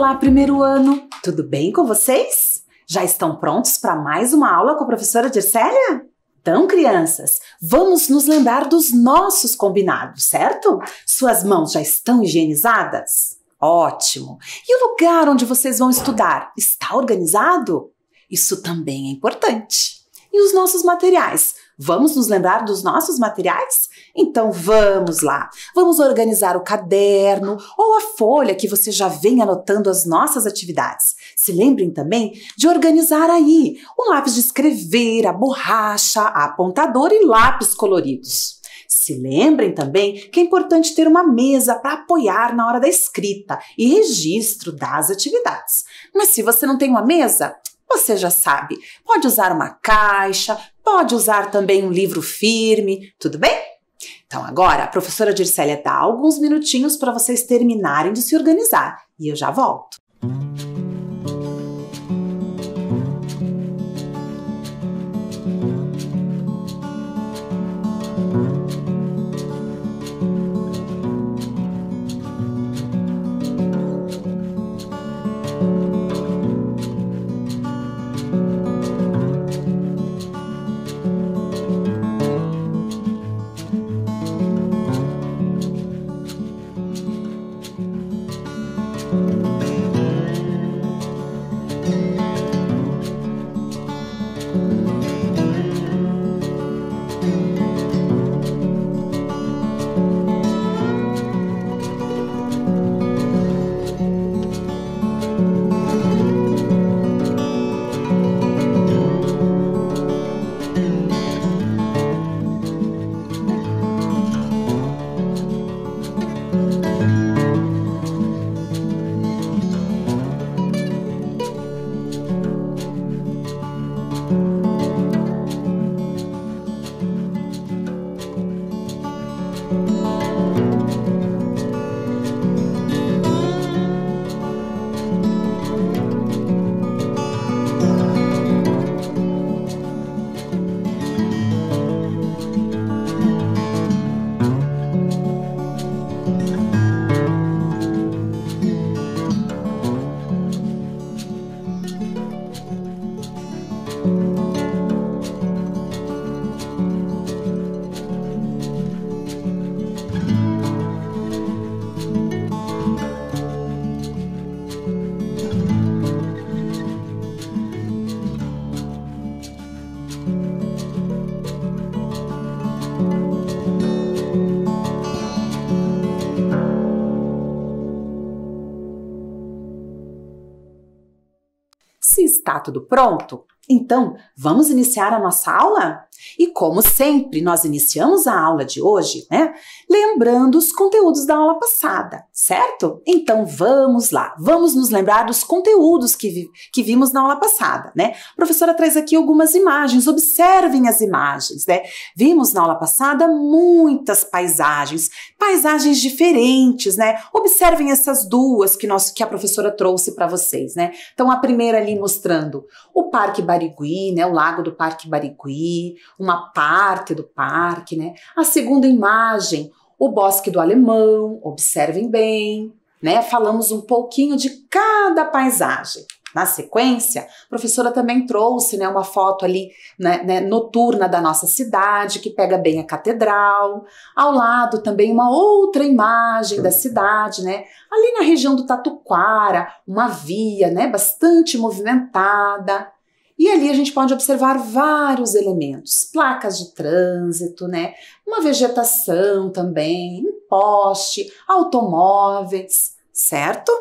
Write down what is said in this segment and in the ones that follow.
Olá, primeiro ano! Tudo bem com vocês? Já estão prontos para mais uma aula com a professora Dircélia? Então, crianças, vamos nos lembrar dos nossos combinados, certo? Suas mãos já estão higienizadas? Ótimo! E o lugar onde vocês vão estudar, está organizado? Isso também é importante. E os nossos materiais? Vamos nos lembrar dos nossos materiais? Então vamos lá! Vamos organizar o caderno ou a folha que você já vem anotando as nossas atividades. Se lembrem também de organizar aí o lápis de escrever, a borracha, a apontador e lápis coloridos. Se lembrem também que é importante ter uma mesa para apoiar na hora da escrita e registro das atividades. Mas se você não tem uma mesa, você já sabe, pode usar uma caixa, pode usar também um livro firme, tudo bem? Então agora a professora Dircélia dá alguns minutinhos para vocês terminarem de se organizar e eu já volto. Se está tudo pronto, então vamos iniciar a nossa aula? E como sempre, nós iniciamos a aula de hoje, né? Lembrando os conteúdos da aula passada, certo? Então vamos lá, vamos nos lembrar dos conteúdos que vimos na aula passada, né? A professora traz aqui algumas imagens, observem as imagens, né? Vimos na aula passada muitas paisagens diferentes, né? Observem essas duas que a professora trouxe para vocês, né? Então a primeira ali mostrando o Parque Barigüi, né? O Lago do Parque Barigüi, uma parte do parque, né? A segunda imagem, o Bosque do Alemão, observem bem, né? Falamos um pouquinho de cada paisagem. Na sequência, a professora também trouxe, né, uma foto ali, né, noturna da nossa cidade, que pega bem a catedral. Ao lado também uma outra imagem da cidade, né? Ali na região do Tatuquara, uma via, né, bastante movimentada. E ali a gente pode observar vários elementos, placas de trânsito, né? Uma vegetação também, um poste, automóveis, certo?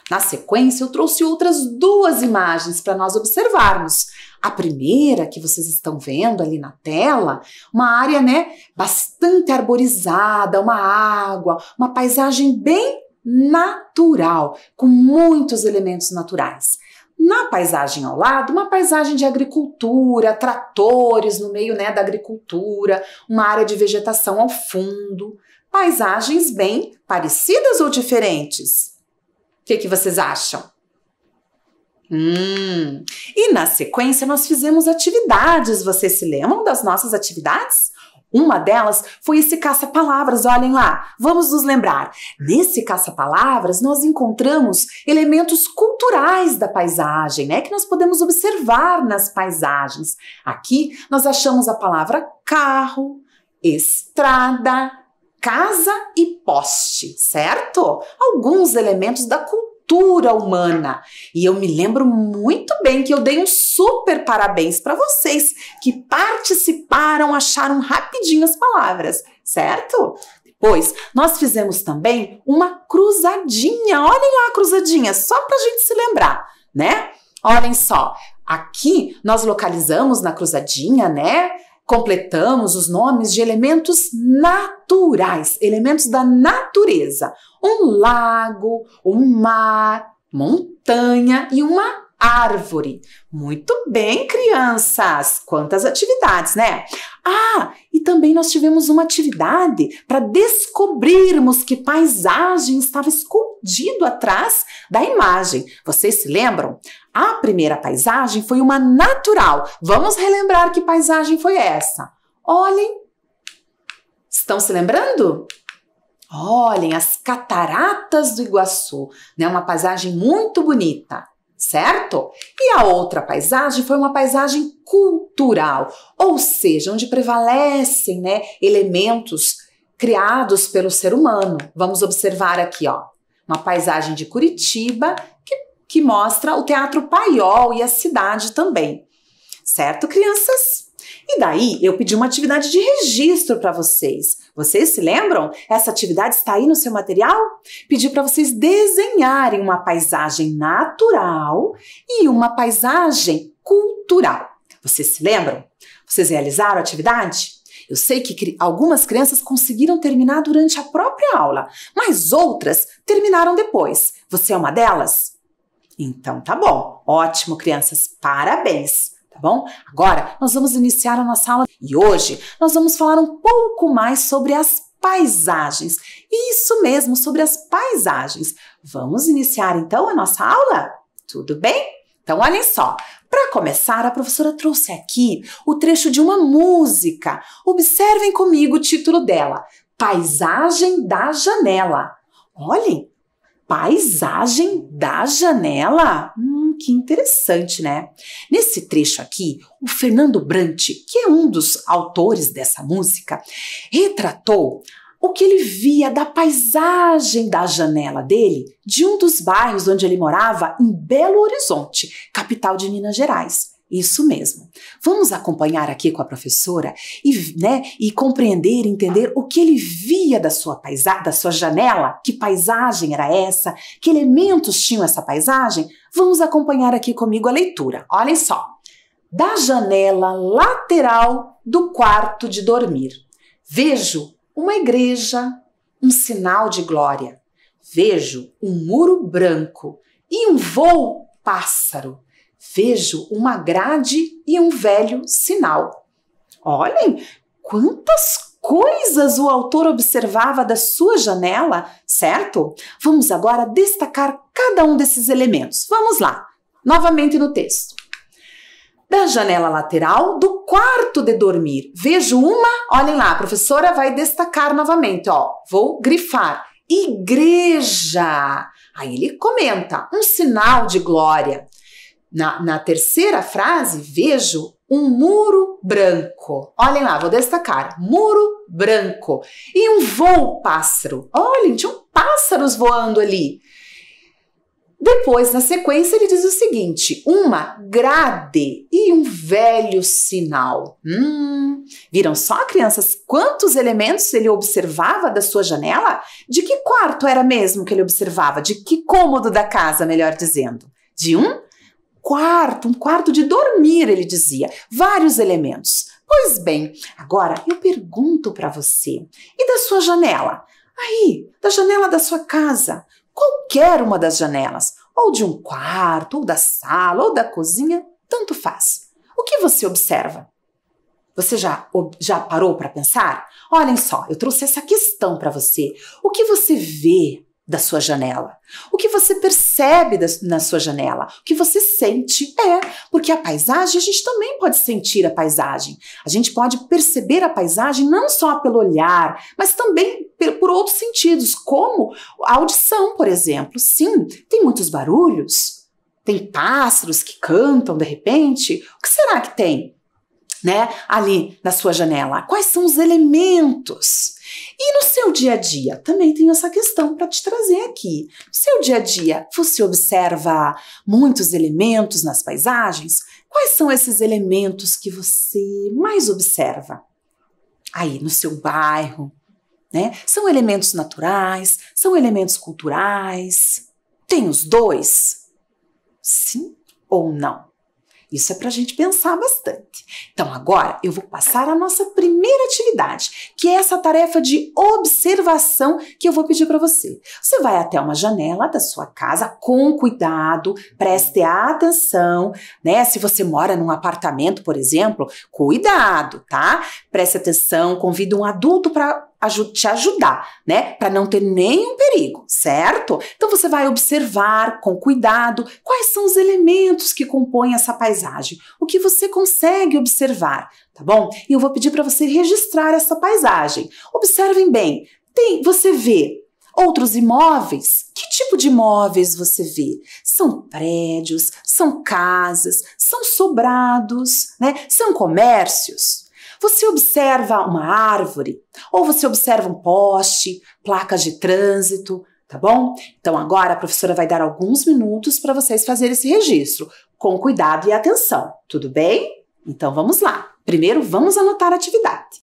Na sequência, eu trouxe outras duas imagens para nós observarmos. A primeira, que vocês estão vendo ali na tela, uma área, né, bastante arborizada, uma água, uma paisagem bem natural, com muitos elementos naturais. Na paisagem ao lado, uma paisagem de agricultura, tratores no meio, né, da agricultura, uma área de vegetação ao fundo. Paisagens bem parecidas ou diferentes? O que vocês acham? E na sequência nós fizemos atividades. Vocês se lembram das nossas atividades? Uma delas foi esse caça-palavras, olhem lá, vamos nos lembrar. Nesse caça-palavras nós encontramos elementos culturais da paisagem, né, que nós podemos observar nas paisagens. Aqui nós achamos a palavra carro, estrada, casa e poste, certo? Alguns elementos da cultura humana. E eu me lembro muito bem que eu dei um super parabéns para vocês que participaram, acharam rapidinho as palavras, certo? Depois, nós fizemos também uma cruzadinha. Olhem lá a cruzadinha, só para a gente se lembrar, né? Olhem só, aqui nós localizamos na cruzadinha, né? Completamos os nomes de elementos naturais, elementos da natureza. Um lago, um mar, montanha e uma árvore. Muito bem, crianças! Quantas atividades, né? Ah, e também nós tivemos uma atividade para descobrirmos que paisagem estava escondido atrás da imagem. Vocês se lembram? A primeira paisagem foi uma natural. Vamos relembrar que paisagem foi essa. Olhem. Estão se lembrando? Olhem, as Cataratas do Iguaçu, né? Uma paisagem muito bonita, certo? E a outra paisagem foi uma paisagem cultural, ou seja, onde prevalecem, né, elementos criados pelo ser humano. Vamos observar aqui, ó, uma paisagem de Curitiba que mostra o Teatro Paiol e a cidade também, certo, crianças? E daí eu pedi uma atividade de registro para vocês. Vocês se lembram? Essa atividade está aí no seu material? Pedi para vocês desenharem uma paisagem natural e uma paisagem cultural. Vocês se lembram? Vocês realizaram a atividade? Eu sei que algumas crianças conseguiram terminar durante a própria aula, mas outras terminaram depois. Você é uma delas? Então tá bom. Ótimo, crianças. Parabéns. Tá bom? Agora nós vamos iniciar a nossa aula e hoje nós vamos falar um pouco mais sobre as paisagens. Isso mesmo, sobre as paisagens. Vamos iniciar então a nossa aula? Tudo bem? Então olhem só. Para começar, a professora trouxe aqui o trecho de uma música. Observem comigo o título dela: Paisagem da Janela. Olhem, paisagem da janela? Que interessante, né? Nesse trecho aqui, o Fernando Brant, que é um dos autores dessa música, retratou o que ele via da paisagem da janela dele, de um dos bairros onde ele morava, em Belo Horizonte, capital de Minas Gerais. Isso mesmo. Vamos acompanhar aqui com a professora e compreender, entender o que ele via da sua janela, que paisagem era essa, que elementos tinham essa paisagem. Vamos acompanhar aqui comigo a leitura. Olhem só. Da janela lateral do quarto de dormir, vejo uma igreja, um sinal de glória. Vejo um muro branco e um voo pássaro. Vejo uma grade e um velho sinal. Olhem, quantas coisas o autor observava da sua janela, certo? Vamos agora destacar cada um desses elementos. Vamos lá, novamente no texto. Da janela lateral do quarto de dormir, vejo uma, olhem lá, a professora vai destacar novamente, ó, vou grifar, igreja. Aí ele comenta, um sinal de glória. Na terceira frase, vejo um muro branco. Olhem lá, vou destacar. Muro branco. E um voo pássaro. Olhem, tinham pássaros voando ali. Depois, na sequência, ele diz o seguinte: uma grade e um velho sinal. Viram só, crianças, quantos elementos ele observava da sua janela? De que quarto era mesmo que ele observava? De que cômodo da casa, melhor dizendo? De um quarto de dormir, ele dizia, vários elementos. Pois bem, agora eu pergunto para você, e da sua janela? Aí, da janela da sua casa, qualquer uma das janelas, ou de um quarto, ou da sala, ou da cozinha, tanto faz. O que você observa? Você já parou para pensar? Olhem só, eu trouxe essa questão para você. O que você vê da sua janela? O que você percebe na sua janela? O que você sente? Porque a paisagem, a gente também pode sentir a paisagem. A gente pode perceber a paisagem não só pelo olhar, mas também por outros sentidos, como a audição, por exemplo. Sim, tem muitos barulhos, tem pássaros que cantam de repente. O que será que tem, ali na sua janela? Quais são os elementos? E no seu dia a dia, também tenho essa questão para te trazer aqui. No seu dia a dia, você observa muitos elementos nas paisagens? Quais são esses elementos que você mais observa? Aí, no seu bairro, São elementos naturais? São elementos culturais? Tem os dois? Sim ou não? Isso é para a gente pensar bastante. Então agora eu vou passar a nossa primeira atividade, que é essa tarefa de observação que eu vou pedir para você. Você vai até uma janela da sua casa com cuidado, preste atenção, Se você mora num apartamento, por exemplo, cuidado, tá? Preste atenção, convida um adulto para te ajudar, para não ter nenhum perigo, certo? Então você vai observar com cuidado quais são os elementos que compõem essa paisagem, o que você consegue observar, tá bom? E eu vou pedir para você registrar essa paisagem. Observem bem, você vê outros imóveis? Que tipo de imóveis você vê? São prédios, são casas, são sobrados, São comércios? Você observa uma árvore, ou você observa um poste, placas de trânsito, tá bom? Então agora a professora vai dar alguns minutos para vocês fazerem esse registro, com cuidado e atenção, tudo bem? Então vamos lá. Primeiro vamos anotar a atividade.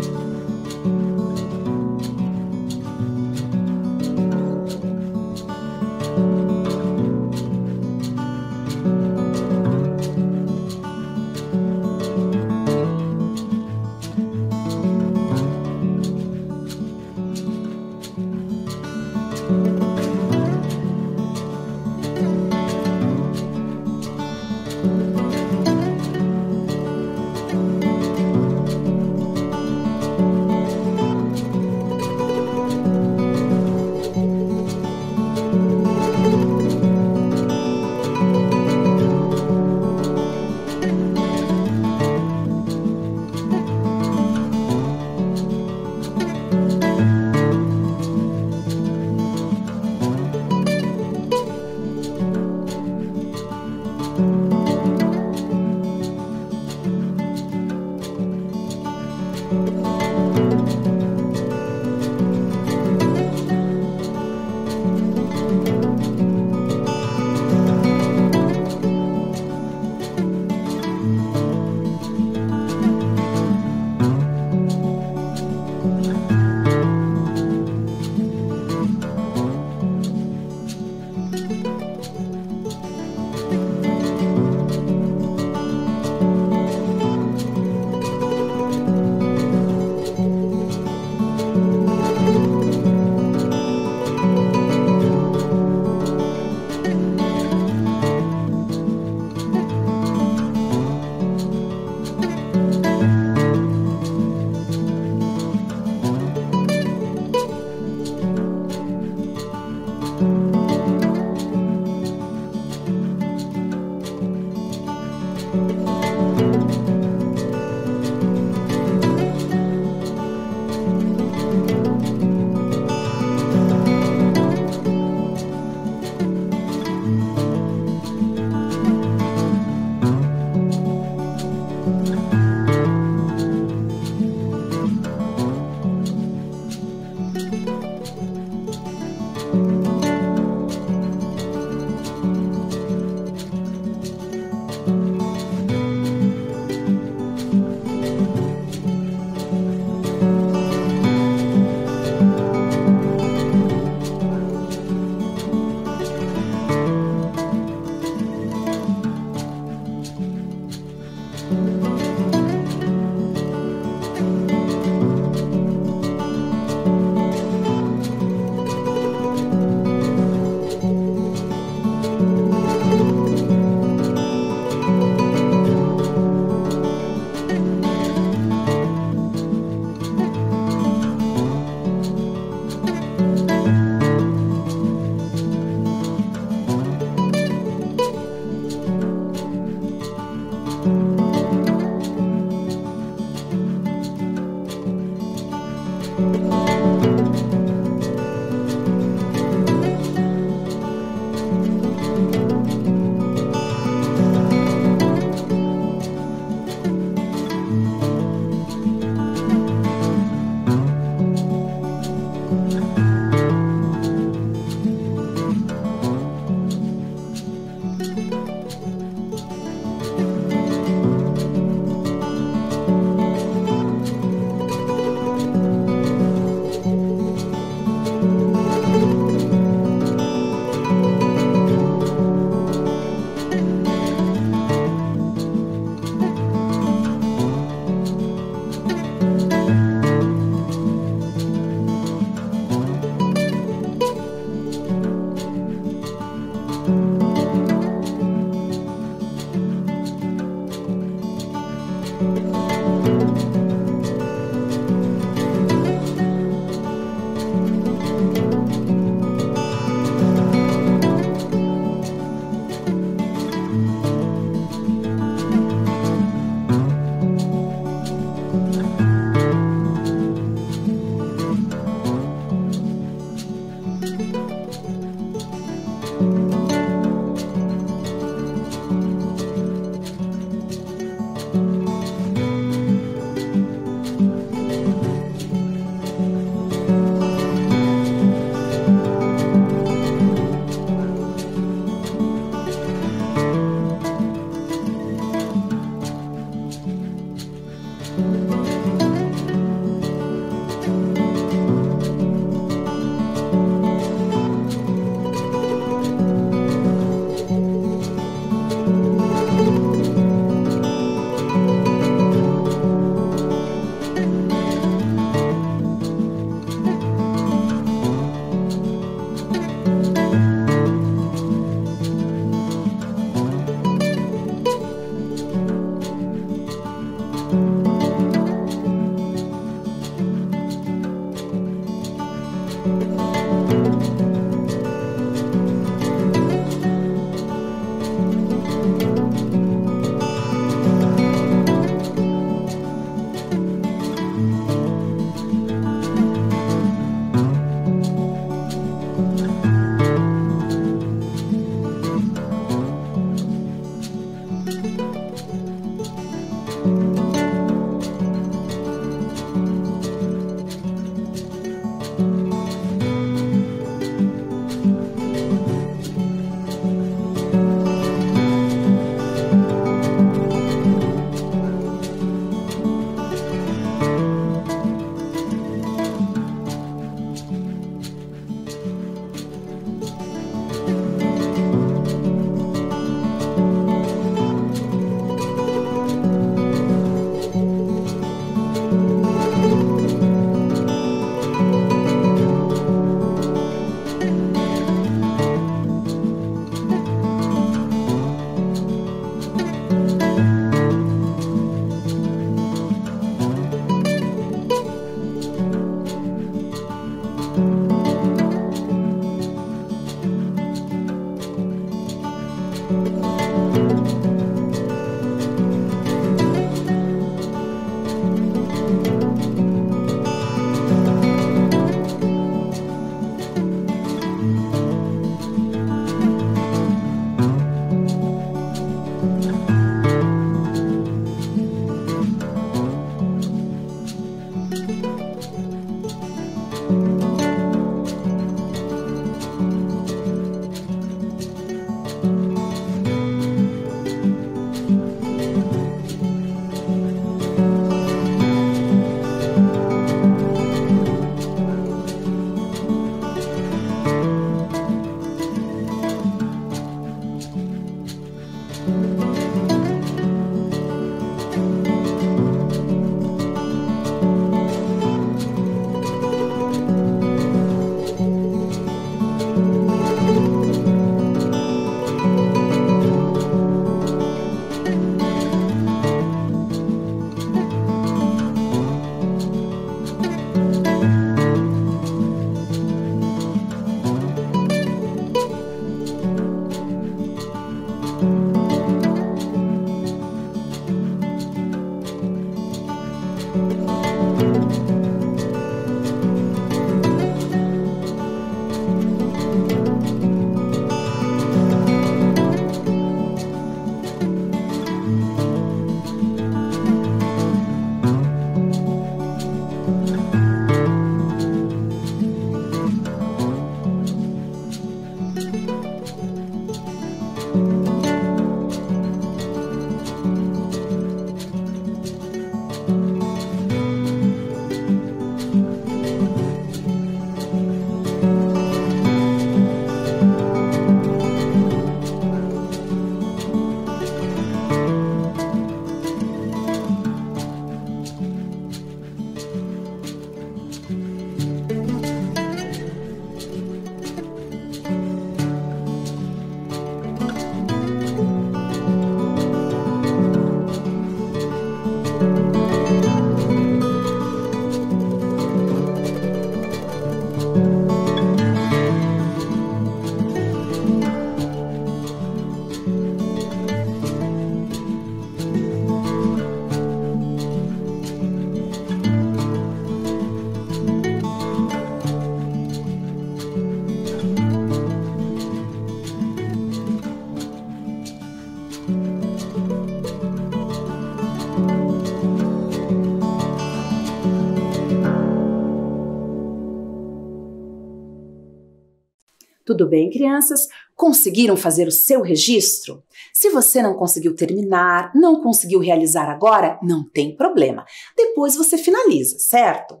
Tudo bem, crianças? Conseguiram fazer o seu registro? Se você não conseguiu terminar, não conseguiu realizar agora, não tem problema. Depois você finaliza, certo?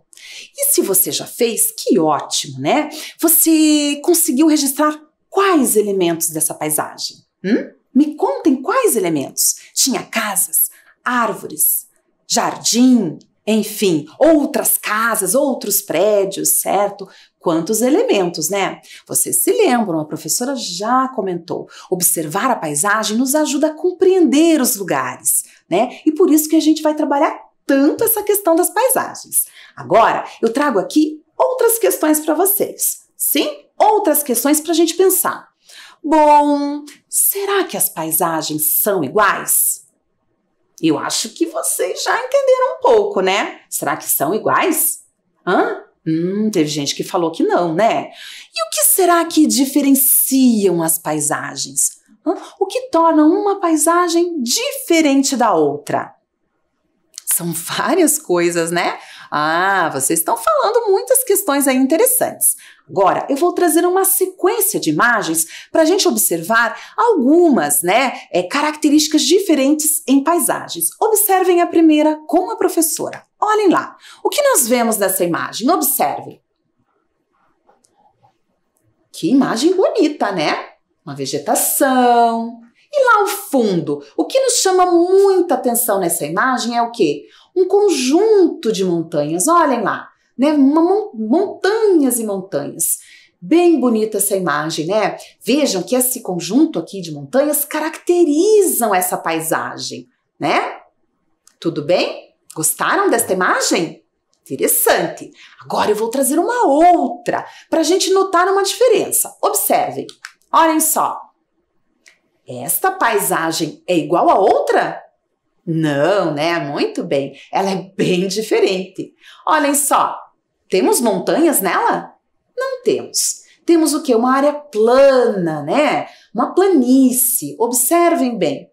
E se você já fez, que ótimo, né? Você conseguiu registrar quais elementos dessa paisagem? Me contem quais elementos. Tinha casas, árvores, jardim, enfim, outras casas, outros prédios, certo? Quantos elementos, né? Vocês se lembram, a professora já comentou, observar a paisagem nos ajuda a compreender os lugares, né? E por isso que a gente vai trabalhar tanto essa questão das paisagens. Agora, eu trago aqui outras questões para vocês. Sim? Outras questões para a gente pensar. Bom, será que as paisagens são iguais? Eu acho que vocês já entenderam um pouco, né? Será que são iguais? Teve gente que falou que não, né? E o que será que diferenciam as paisagens? O que torna uma paisagem diferente da outra? São várias coisas, né? Vocês estão falando muitas questões aí interessantes. Agora, eu vou trazer uma sequência de imagens para a gente observar algumas, né, características diferentes em paisagens. Observem a primeira com a professora. Olhem lá. O que nós vemos nessa imagem? Observem. Que imagem bonita, né? Uma vegetação. E lá ao fundo, o que nos chama muita atenção nessa imagem é o quê? Um conjunto de montanhas, olhem lá, né? Montanhas e montanhas. Bem bonita essa imagem, né? Vejam que esse conjunto aqui de montanhas caracterizam essa paisagem, né? Tudo bem? Gostaram desta imagem? Interessante. Agora eu vou trazer uma outra para a gente notar uma diferença. Observem, olhem só. Esta paisagem é igual a outra? Não, né? Muito bem. Ela é bem diferente. Olhem só. Temos montanhas nela? Não temos. Temos o quê? Uma área plana, né? Uma planície. Observem bem.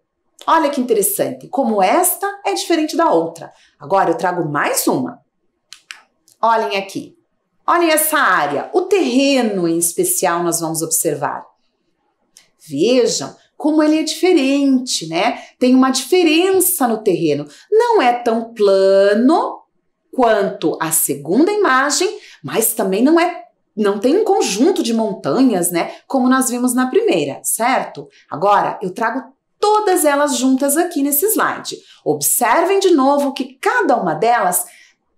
Olha que interessante. Como esta é diferente da outra. Agora eu trago mais uma. Olhem aqui. Olhem essa área. O terreno em especial nós vamos observar. Vejam como ele é diferente, né? Tem uma diferença no terreno. Não é tão plano quanto a segunda imagem, mas também não tem um conjunto de montanhas, né? Como nós vimos na primeira, certo? Agora, eu trago todas elas juntas aqui nesse slide. Observem de novo que cada uma delas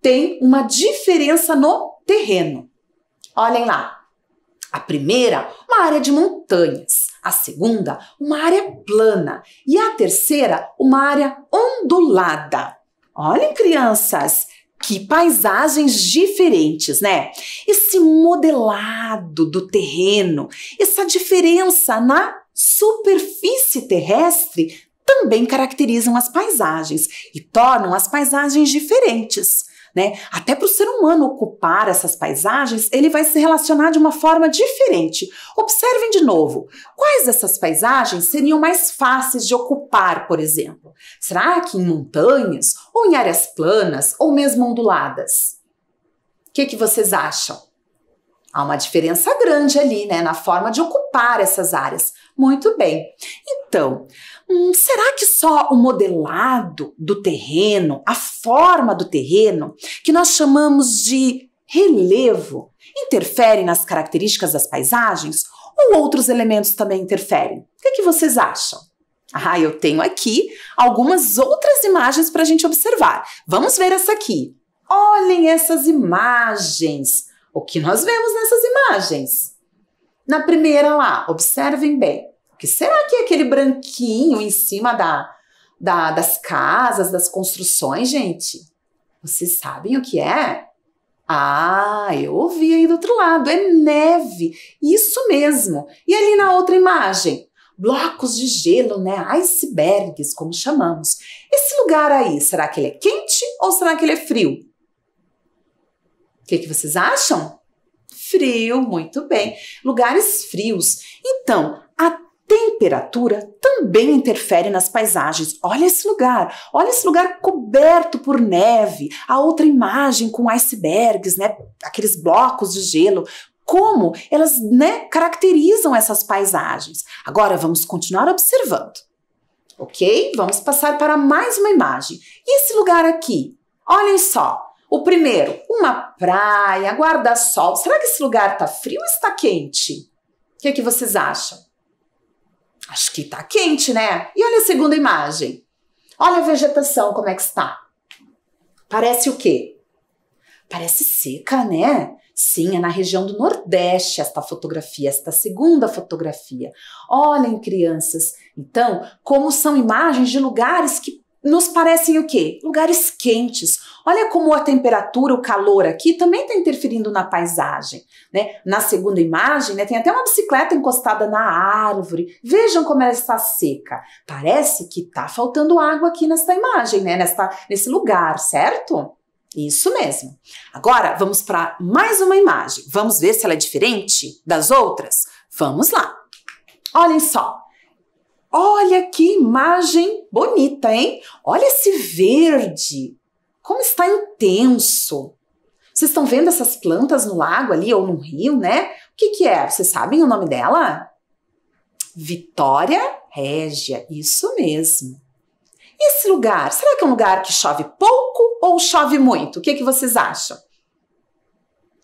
tem uma diferença no terreno. Olhem lá. A primeira, uma área de montanhas. A segunda, uma área plana. E a terceira, uma área ondulada. Olhem, crianças, que paisagens diferentes, né? Esse modelado do terreno, essa diferença na superfície terrestre também caracterizam as paisagens e tornam as paisagens diferentes. Né? Até para o ser humano ocupar essas paisagens, ele vai se relacionar de uma forma diferente. Observem de novo, quais dessas paisagens seriam mais fáceis de ocupar, por exemplo? Será que em montanhas, ou em áreas planas, ou mesmo onduladas? O que vocês acham? Há uma diferença grande ali, né, na forma de ocupar essas áreas. Muito bem. Então, será que só o modelado do terreno, a forma do terreno, que nós chamamos de relevo, interfere nas características das paisagens? Ou outros elementos também interferem? O que vocês acham? Eu tenho aqui algumas outras imagens para a gente observar. Vamos ver essa aqui. Olhem essas imagens. O que nós vemos nessas imagens? Na primeira lá, observem bem. O que será que é aquele branquinho em cima das casas, das construções, gente? Vocês sabem o que é? Eu ouvi aí do outro lado, é neve. Isso mesmo. E ali na outra imagem? Blocos de gelo, né? Icebergs, como chamamos. Esse lugar aí, será que ele é quente ou será que ele é frio? O que vocês acham? Frio, muito bem. Lugares frios. Então, a temperatura também interfere nas paisagens. Olha esse lugar coberto por neve. A outra imagem com icebergs, né? Aqueles blocos de gelo. como elas, né, caracterizam essas paisagens. Agora vamos continuar observando, ok? Vamos passar para mais uma imagem. E esse lugar aqui? Olhem só. O primeiro, uma praia, guarda-sol. Será que esse lugar está frio ou está quente? O que vocês acham? Acho que está quente, né? E olha a segunda imagem. Olha a vegetação, como é que está. Parece o quê? Parece seca, né? Sim, é na região do Nordeste esta fotografia, esta segunda fotografia. Olhem, crianças, então, como são imagens de lugares que nos parecem o quê? Lugares quentes. Olha como a temperatura, o calor aqui também está interferindo na paisagem, né? Na segunda imagem, né, tem até uma bicicleta encostada na árvore. Vejam como ela está seca. Parece que está faltando água aqui nesta imagem, né? Nesse lugar, certo? Isso mesmo. Agora, vamos para mais uma imagem. Vamos ver se ela é diferente das outras? Vamos lá. Olhem só. Olha que imagem bonita, hein? Olha esse verde. Como está intenso. Vocês estão vendo essas plantas no lago ali ou no rio, né? O que é? Vocês sabem o nome dela? Vitória Régia. Isso mesmo. Esse lugar, será que é um lugar que chove pouco ou chove muito? O que vocês acham?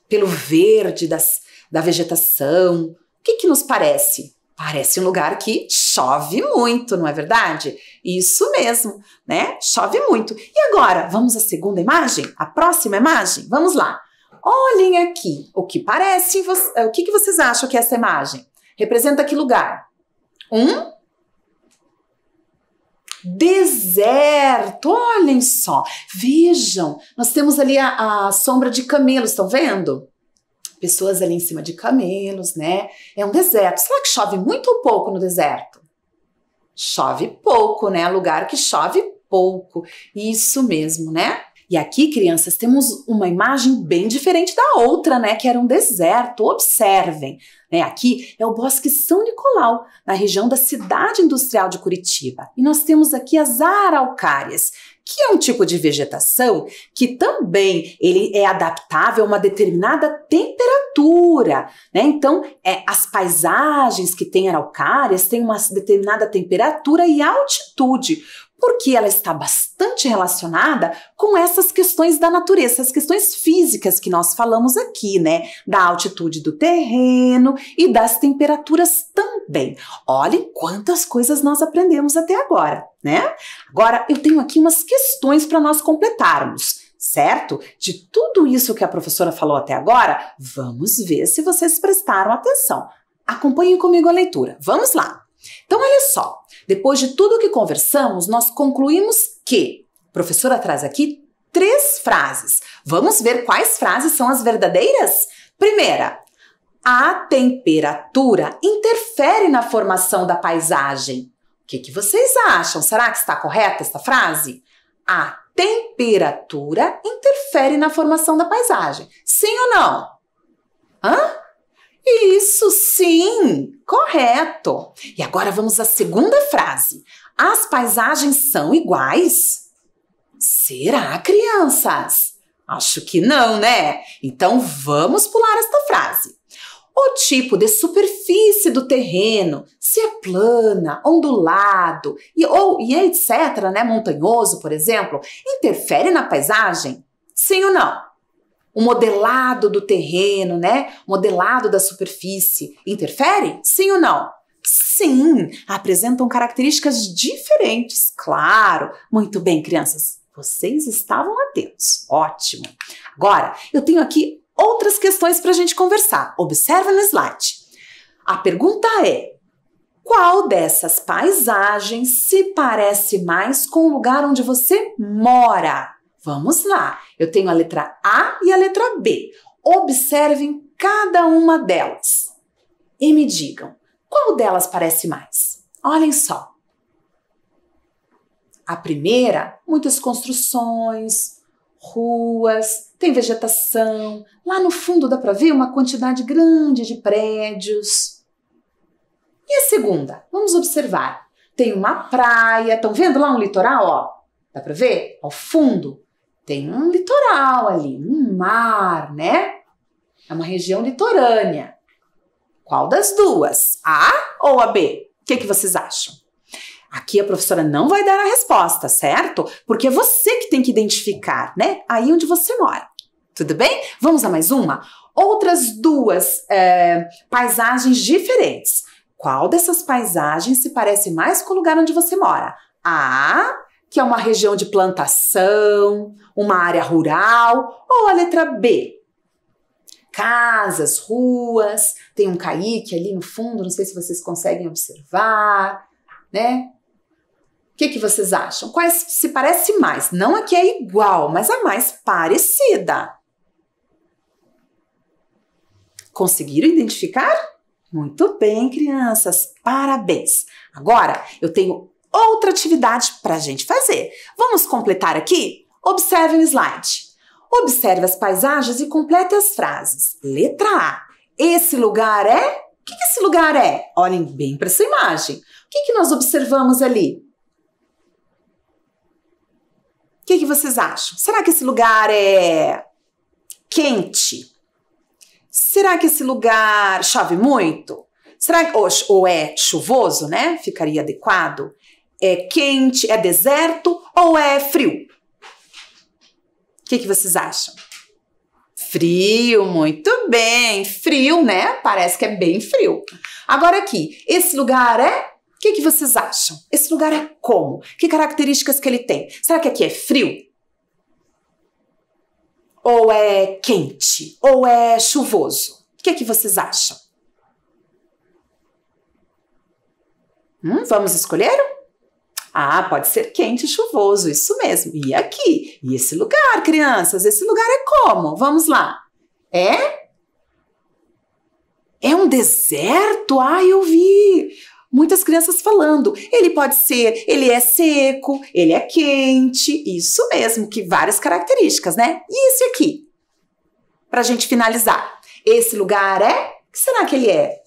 Pelo verde da vegetação, o que nos parece? Parece um lugar que chove muito, não é verdade? Isso mesmo, né? Chove muito. E agora, vamos à segunda imagem? A próxima imagem? Vamos lá. Olhem aqui, o que parece, o que vocês acham que é essa imagem? Representa que lugar? Deserto, olhem só, vejam, nós temos ali a sombra de camelos, estão vendo? Pessoas ali em cima de camelos, né? É um deserto. Será que chove muito ou pouco no deserto? Chove pouco, né? Lugar que chove pouco. Isso mesmo, né? E aqui, crianças, temos uma imagem bem diferente da outra, né? Que era um deserto. Observem, né? Aqui é o Bosque São Nicolau, na região da cidade industrial de Curitiba. E nós temos aqui as araucárias, que é um tipo de vegetação que também ele é adaptável a uma determinada temperatura, né? Então, as paisagens que têm araucárias têm uma determinada temperatura e altitude, porque ela está bastante relacionada com essas questões da natureza, essas questões físicas que nós falamos aqui, né? Da altitude do terreno e das temperaturas também. Olhem quantas coisas nós aprendemos até agora, né? Agora, eu tenho aqui umas questões para nós completarmos, certo? De tudo isso que a professora falou até agora, vamos ver se vocês prestaram atenção. Acompanhem comigo a leitura. Vamos lá. Então, olha só, depois de tudo que conversamos, nós concluímos que a professora traz aqui 3 frases. Vamos ver quais frases são as verdadeiras? Primeira, a temperatura interfere na formação da paisagem. O que vocês acham? Será que está correta esta frase? A temperatura interfere na formação da paisagem. Sim ou não? Isso, sim! Correto! E agora vamos à segunda frase. As paisagens são iguais? Será, crianças? Acho que não, né? Então vamos pular esta frase. O tipo de superfície do terreno, se é plana, ondulado e etc., né, montanhoso, por exemplo, interfere na paisagem? Sim ou não? O modelado do terreno, né? Modelado da superfície, interfere? Sim ou não? Sim, apresentam características diferentes, claro. Muito bem, crianças, vocês estavam atentos. Ótimo. Agora, eu tenho aqui outras questões para a gente conversar. Observa no slide. A pergunta é: qual dessas paisagens se parece mais com o lugar onde você mora? Vamos lá, eu tenho a letra A e a letra B. Observem cada uma delas e me digam, qual delas parece mais? Olhem só. A primeira, muitas construções, ruas, tem vegetação. Lá no fundo dá para ver uma quantidade grande de prédios. E a segunda? Vamos observar. Tem uma praia, estão vendo lá um litoral? Ó, dá para ver? Ao fundo. Tem um litoral ali, um mar, né? É uma região litorânea. Qual das duas? A ou a B? O que vocês acham? Aqui a professora não vai dar a resposta, certo? Porque é você que tem que identificar, né? Aí onde você mora. Tudo bem? Vamos a mais uma? Outras duas paisagens diferentes. Qual dessas paisagens se parece mais com o lugar onde você mora? A, que é uma região de plantação, uma área rural, ou a letra B? Casas, ruas, tem um caique ali no fundo, não sei se vocês conseguem observar, né? O que vocês acham? Quais se parece mais? Não a que é igual, mas a mais parecida. Conseguiram identificar? Muito bem, crianças, parabéns! Agora, eu tenho outra atividade para a gente fazer. Vamos completar aqui? Observe o slide. Observe as paisagens e complete as frases. Letra A. Esse lugar é? O que esse lugar é? Olhem bem para essa imagem. O que nós observamos ali? O que vocês acham? Será que esse lugar é quente? Será que esse lugar chove muito? Será que, ou é chuvoso, né? Ficaria adequado. É quente, é deserto ou é frio? O que vocês acham? Frio, muito bem. Frio, né? Parece que é bem frio. Agora aqui, esse lugar é? O que vocês acham? Esse lugar é como? Que características que ele tem? Será que aqui é frio? Ou é quente? Ou é chuvoso? O que vocês acham? Vamos escolher? Ah, pode ser quente e chuvoso, isso mesmo. E aqui? E esse lugar, crianças? Esse lugar é como? Vamos lá. É um deserto? Ah, eu vi muitas crianças falando. Ele pode ser, ele é seco, ele é quente. Isso mesmo, que várias características, né? E esse aqui? Pra gente finalizar. Esse lugar é? O que será que ele é?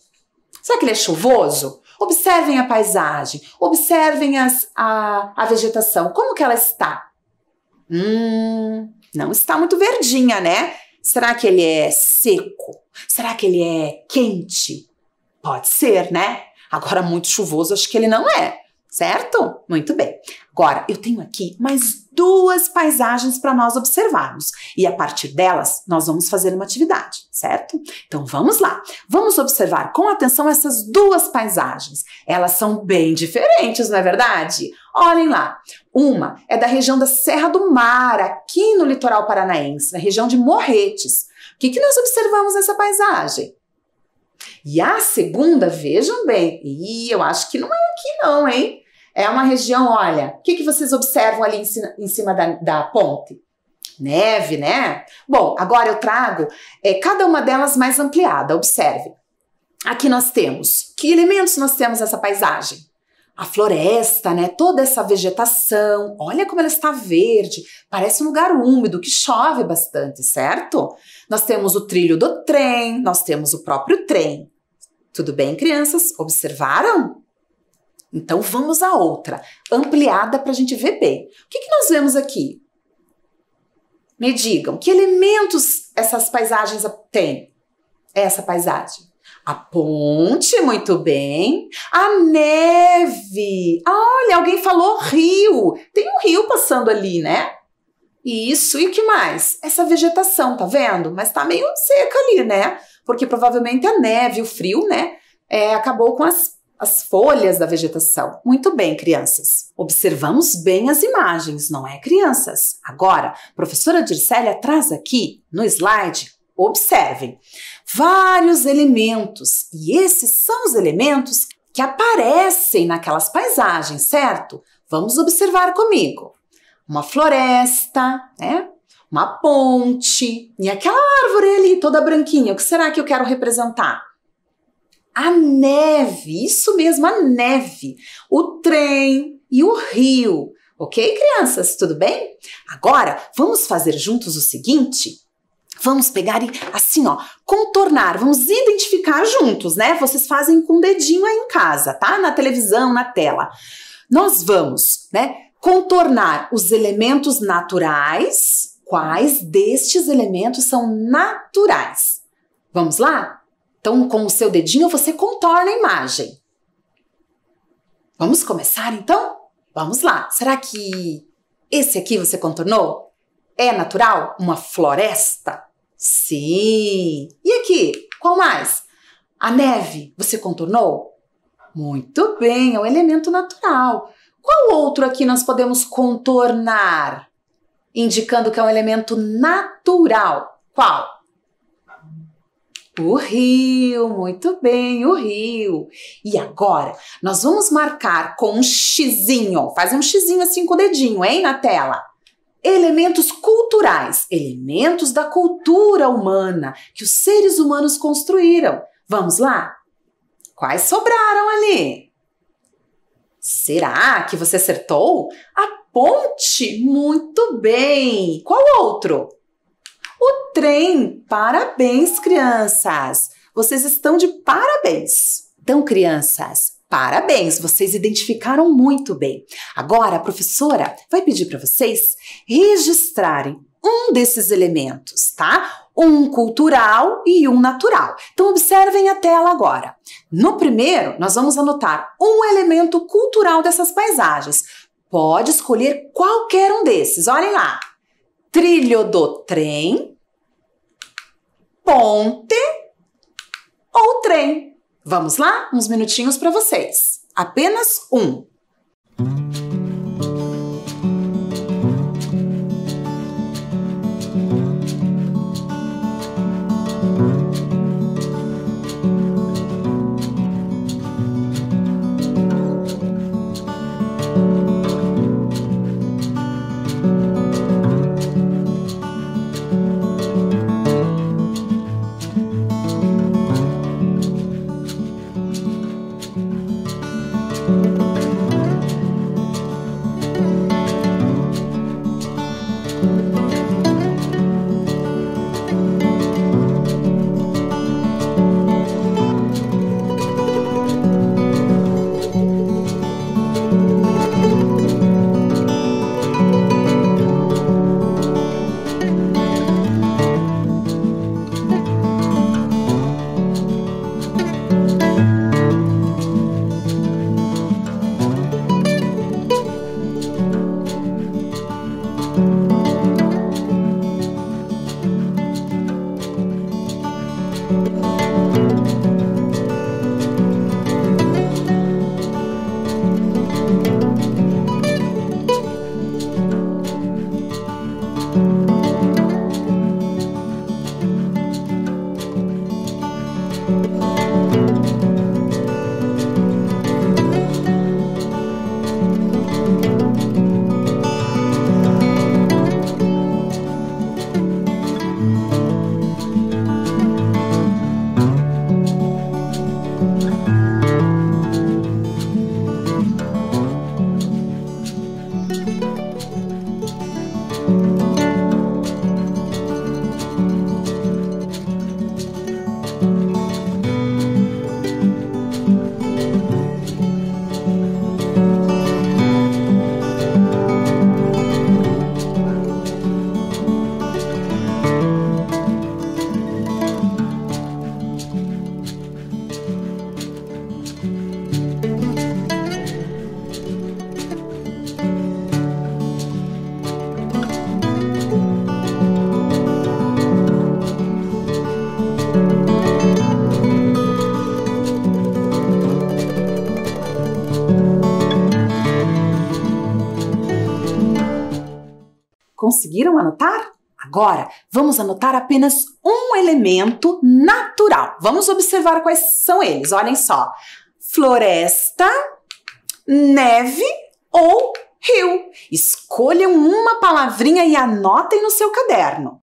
Será que ele é chuvoso? Observem a paisagem, observem a vegetação, como que ela está? Não está muito verdinha, né? Será que ele é seco? Será que ele é quente? Pode ser, né? Agora, muito chuvoso, acho que ele não é, certo? Muito bem. Agora, eu tenho aqui mais duas paisagens para nós observarmos. E a partir delas, nós vamos fazer uma atividade, certo? Então, vamos lá. Vamos observar com atenção essas duas paisagens. Elas são bem diferentes, não é verdade? Olhem lá. Uma é da região da Serra do Mar, aqui no litoral paranaense, na região de Morretes. O que nós observamos nessa paisagem? E a segunda, vejam bem, eu acho que não é aqui não, hein? É uma região, olha, o que vocês observam ali em cima da ponte? Neve, né? Bom, agora eu trago cada uma delas mais ampliada, observe. Aqui nós temos, que elementos nós temos nessa paisagem? A floresta, né? Toda essa vegetação, olha como ela está verde, parece um lugar úmido, que chove bastante, certo? Nós temos o trilho do trem, nós temos o próprio trem. Tudo bem, crianças? Observaram? Então vamos a outra, ampliada para a gente ver bem. O que nós vemos aqui? Me digam, que elementos essas paisagens têm? Essa paisagem? A ponte, muito bem. A neve. Olha, alguém falou rio. Tem um rio passando ali, né? Isso, e o que mais? Essa vegetação, tá vendo? Mas tá meio seca ali, né? Porque provavelmente a neve, o frio, né? Acabou com as folhas da vegetação. Muito bem, crianças. Observamos bem as imagens, não é, crianças? Agora, a professora Dircélia traz aqui no slide, observem, vários elementos. E esses são os elementos que aparecem naquelas paisagens, certo? Vamos observar comigo. Uma floresta, né? Uma ponte. E aquela árvore ali, toda branquinha, o que será que eu quero representar? A neve, isso mesmo, a neve, o trem e o rio. Ok, crianças? Tudo bem? Agora, vamos fazer juntos o seguinte. Vamos pegar e, assim, ó, contornar, vamos identificar juntos, né? Vocês fazem com o dedinho aí em casa, tá? Na televisão, na tela. Nós vamos, né, contornar os elementos naturais. Quais destes elementos são naturais? Vamos lá? Então, com o seu dedinho você contorna a imagem. Vamos começar então? Vamos lá. Será que esse aqui você contornou? É natural? Uma floresta? Sim. E aqui? Qual mais? A neve, você contornou? Muito bem, é um elemento natural. Qual outro aqui nós podemos contornar? Indicando que é um elemento natural. Qual? O rio, muito bem, o rio. E agora, nós vamos marcar com um xizinho. Faz um xizinho assim com o dedinho, hein, na tela. Elementos culturais, elementos da cultura humana que os seres humanos construíram. Vamos lá? Quais sobraram ali? Será que você acertou? A ponte, muito bem. Qual outro? O trem. Parabéns, crianças. Vocês estão de parabéns. Então, crianças, parabéns. Vocês identificaram muito bem. Agora, a professora vai pedir para vocês registrarem um desses elementos, tá? Um cultural e um natural. Então, observem a tela agora. No primeiro, nós vamos anotar um elemento cultural dessas paisagens. Pode escolher qualquer um desses. Olhem lá. Trilho do trem, ponte ou trem. Vamos lá? Uns minutinhos para vocês. Apenas um. Conseguiram anotar? Agora, vamos anotar apenas um elemento natural. Vamos observar quais são eles. Olhem só. Floresta, neve ou rio. Escolham uma palavrinha e anotem no seu caderno.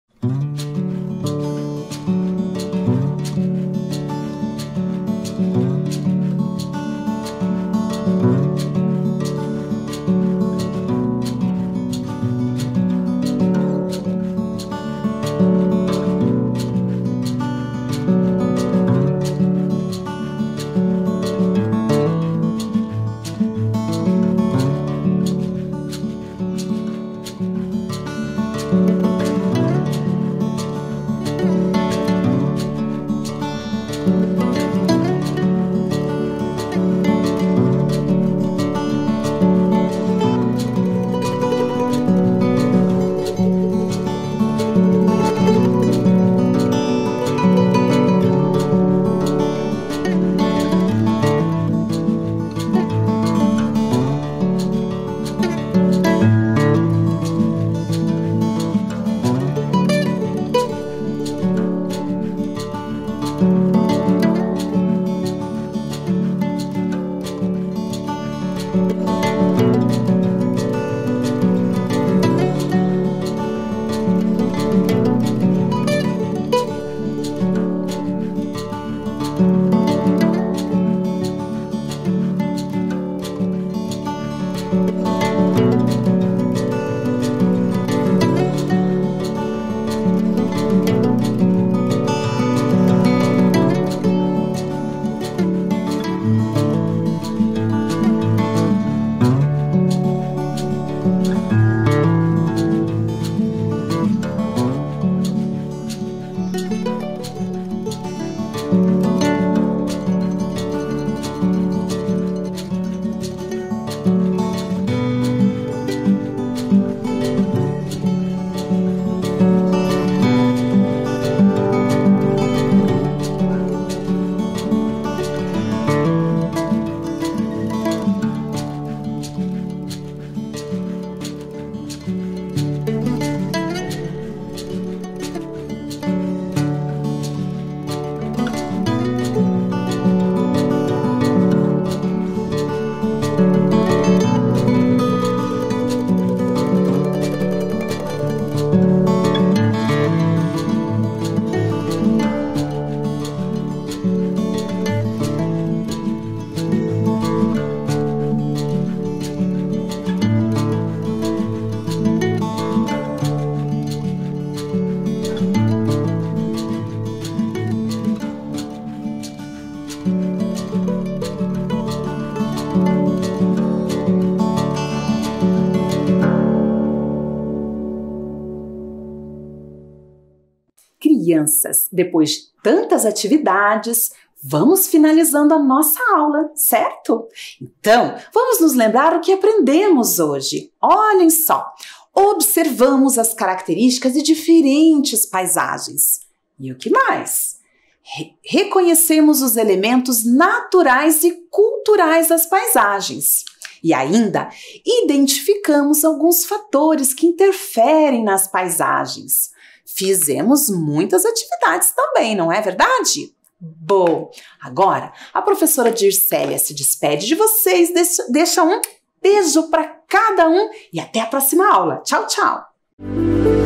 crianças, depois de tantas atividades, vamos finalizando a nossa aula, certo? Então, vamos nos lembrar o que aprendemos hoje. Olhem só, observamos as características de diferentes paisagens. E o que mais? Reconhecemos os elementos naturais e culturais das paisagens. E ainda, identificamos alguns fatores que interferem nas paisagens. Fizemos muitas atividades também, não é verdade? Bom, agora a professora Dircélia se despede de vocês, deixa um beijo para cada um e até a próxima aula. Tchau, tchau!